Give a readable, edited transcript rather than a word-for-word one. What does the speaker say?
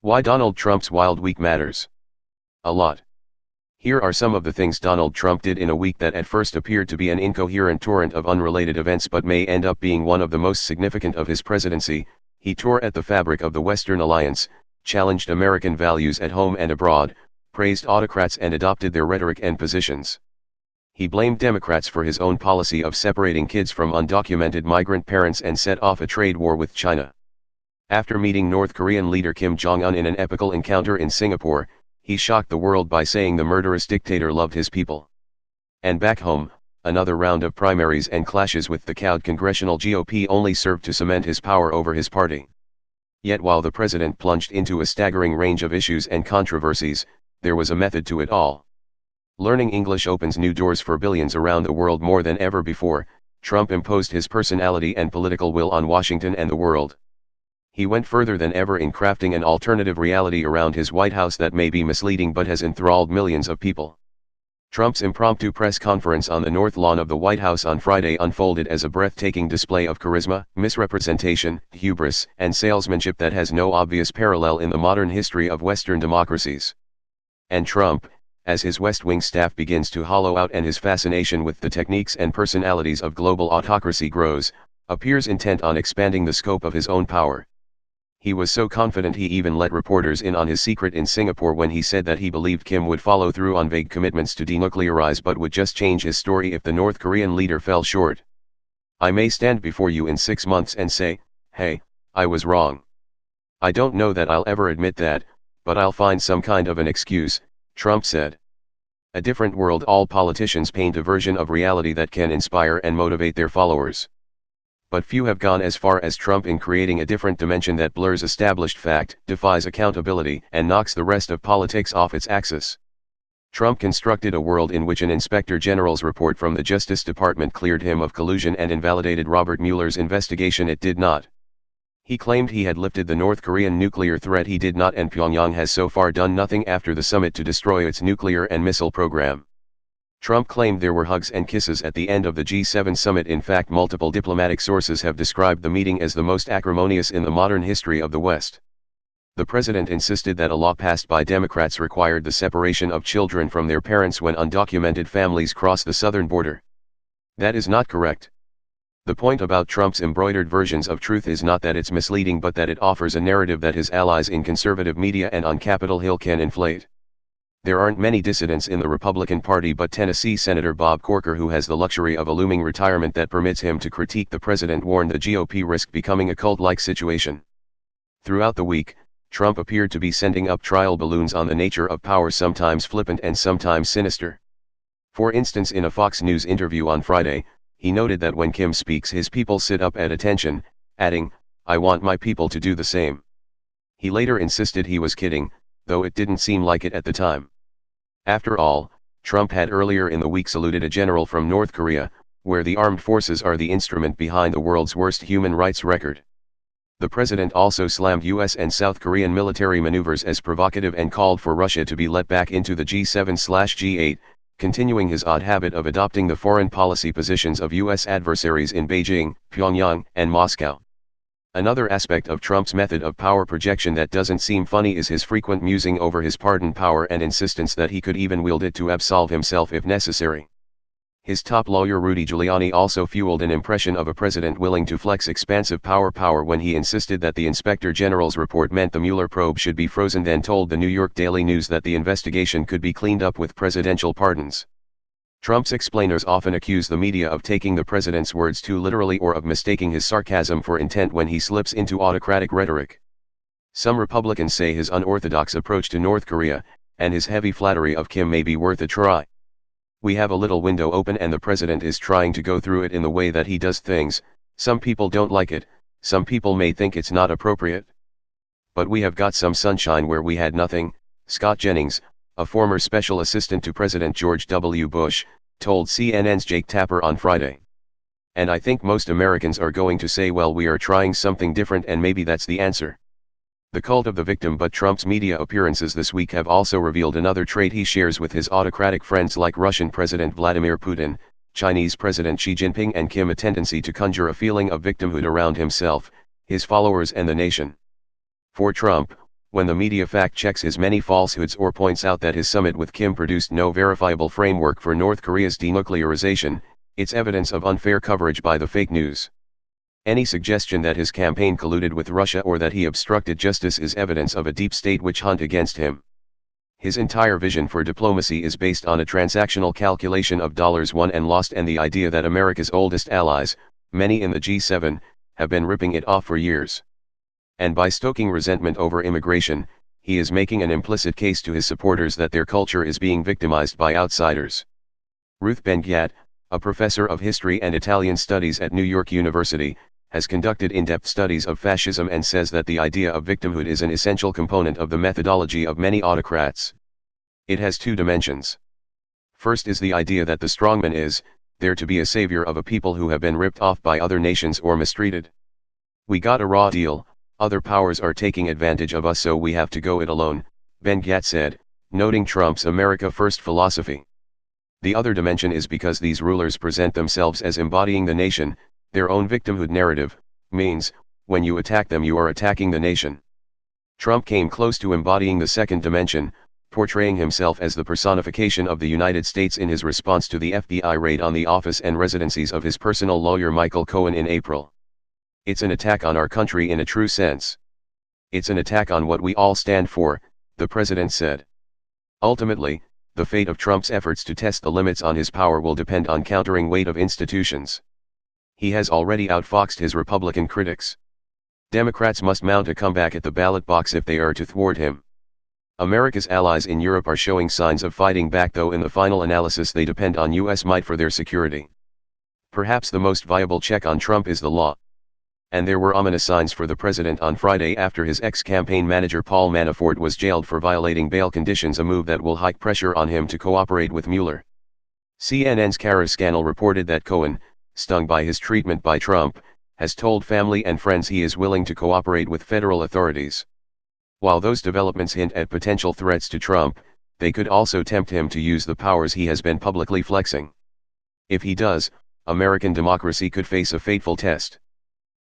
Why Donald Trump's wild week matters. A lot. Here are some of the things Donald Trump did in a week that at first appeared to be an incoherent torrent of unrelated events but may end up being one of the most significant of his presidency. He tore at the fabric of the Western alliance, challenged American values at home and abroad, praised autocrats and adopted their rhetoric and positions. He blamed Democrats for his own policy of separating kids from undocumented migrant parents and set off a trade war with China. After meeting North Korean leader Kim Jong-un in an epical encounter in Singapore, he shocked the world by saying the murderous dictator loved his people. And back home, another round of primaries and clashes with the cowed congressional GOP only served to cement his power over his party. Yet while the president plunged into a staggering range of issues and controversies, there was a method to it all. Learning English opens new doors for billions around the world more than ever before. Trump imposed his personality and political will on Washington and the world. He went further than ever in crafting an alternative reality around his White House that may be misleading but has enthralled millions of people. Trump's impromptu press conference on the North Lawn of the White House on Friday unfolded as a breathtaking display of charisma, misrepresentation, hubris, and salesmanship that has no obvious parallel in the modern history of Western democracies. And Trump, as his West Wing staff begins to hollow out and his fascination with the techniques and personalities of global autocracy grows, appears intent on expanding the scope of his own power. He was so confident he even let reporters in on his secret in Singapore when he said that he believed Kim would follow through on vague commitments to denuclearize but would just change his story if the North Korean leader fell short. "I may stand before you in 6 months and say, hey, I was wrong. I don't know that I'll ever admit that, but I'll find some kind of an excuse," Trump said. A different world. All politicians paint a version of reality that can inspire and motivate their followers. But few have gone as far as Trump in creating a different dimension that blurs established fact, defies accountability, and knocks the rest of politics off its axis. Trump constructed a world in which an inspector general's report from the Justice Department cleared him of collusion and invalidated Robert Mueller's investigation. It did not. He claimed he had lifted the North Korean nuclear threat. He did not, and Pyongyang has so far done nothing after the summit to destroy its nuclear and missile program. Trump claimed there were hugs and kisses at the end of the G7 summit. In fact, multiple diplomatic sources have described the meeting as the most acrimonious in the modern history of the West. The president insisted that a law passed by Democrats required the separation of children from their parents when undocumented families cross the southern border. That is not correct. The point about Trump's embroidered versions of truth is not that it's misleading but that it offers a narrative that his allies in conservative media and on Capitol Hill can inflate. There aren't many dissidents in the Republican Party but Tennessee Senator Bob Corker, who has the luxury of a looming retirement that permits him to critique the president, warned the GOP risked becoming a cult-like situation. Throughout the week, Trump appeared to be sending up trial balloons on the nature of power, sometimes flippant and sometimes sinister. For instance, in a Fox News interview on Friday, he noted that when Kim speaks his people sit up at attention, adding, "I want my people to do the same." He later insisted he was kidding, though it didn't seem like it at the time. After all, Trump had earlier in the week saluted a general from North Korea, where the armed forces are the instrument behind the world's worst human rights record. The president also slammed US and South Korean military maneuvers as provocative and called for Russia to be let back into the G7/G8, continuing his odd habit of adopting the foreign policy positions of US adversaries in Beijing, Pyongyang, and Moscow. Another aspect of Trump's method of power projection that doesn't seem funny is his frequent musing over his pardon power and insistence that he could even wield it to absolve himself if necessary. His top lawyer Rudy Giuliani also fueled an impression of a president willing to flex expansive power when he insisted that the Inspector General's report meant the Mueller probe should be frozen, then told the New York Daily News that the investigation could be cleaned up with presidential pardons. Trump's explainers often accuse the media of taking the president's words too literally or of mistaking his sarcasm for intent when he slips into autocratic rhetoric. Some Republicans say his unorthodox approach to North Korea, and his heavy flattery of Kim may be worth a try. "We have a little window open and the president is trying to go through it in the way that he does things. Some people don't like it, some people may think it's not appropriate. But we have got some sunshine where we had nothing," Scott Jennings, a former special assistant to President George W. Bush, told CNN's Jake Tapper on Friday. "And I think most Americans are going to say, well, we are trying something different and maybe that's the answer." The cult of the victim. But Trump's media appearances this week have also revealed another trait he shares with his autocratic friends like Russian President Vladimir Putin, Chinese President Xi Jinping and Kim a tendency to conjure a feeling of victimhood around himself, his followers and the nation. For Trump, when the media fact-checks his many falsehoods or points out that his summit with Kim produced no verifiable framework for North Korea's denuclearization, it's evidence of unfair coverage by the fake news. Any suggestion that his campaign colluded with Russia or that he obstructed justice is evidence of a deep state witch hunt against him. His entire vision for diplomacy is based on a transactional calculation of dollars won and lost and the idea that America's oldest allies, many in the G7, have been ripping it off for years. And by stoking resentment over immigration, he is making an implicit case to his supporters that their culture is being victimized by outsiders. Ruth Ben-Ghiat, a professor of history and Italian studies at New York University, has conducted in-depth studies of fascism and says that the idea of victimhood is an essential component of the methodology of many autocrats. It has two dimensions. First is the idea that the strongman is there to be a savior of a people who have been ripped off by other nations or mistreated. We got a raw deal, other powers are taking advantage of us, so we have to go it alone, Ben-Ghiat said, noting Trump's America First philosophy. The other dimension is because these rulers present themselves as embodying the nation, their own victimhood narrative means, when you attack them you are attacking the nation. Trump came close to embodying the second dimension, portraying himself as the personification of the United States in his response to the FBI raid on the office and residencies of his personal lawyer Michael Cohen in April. It's an attack on our country in a true sense. It's an attack on what we all stand for, the president said. Ultimately, the fate of Trump's efforts to test the limits on his power will depend on countering weight of institutions. He has already outfoxed his Republican critics. Democrats must mount a comeback at the ballot box if they are to thwart him. America's allies in Europe are showing signs of fighting back, though in the final analysis they depend on U.S. might for their security. Perhaps the most viable check on Trump is the law. And there were ominous signs for the president on Friday after his ex-campaign manager Paul Manafort was jailed for violating bail conditions, a move that will hike pressure on him to cooperate with Mueller. CNN's Kara Scannell reported that Cohen, stung by his treatment by Trump, has told family and friends he is willing to cooperate with federal authorities. While those developments hint at potential threats to Trump, they could also tempt him to use the powers he has been publicly flexing. If he does, American democracy could face a fateful test.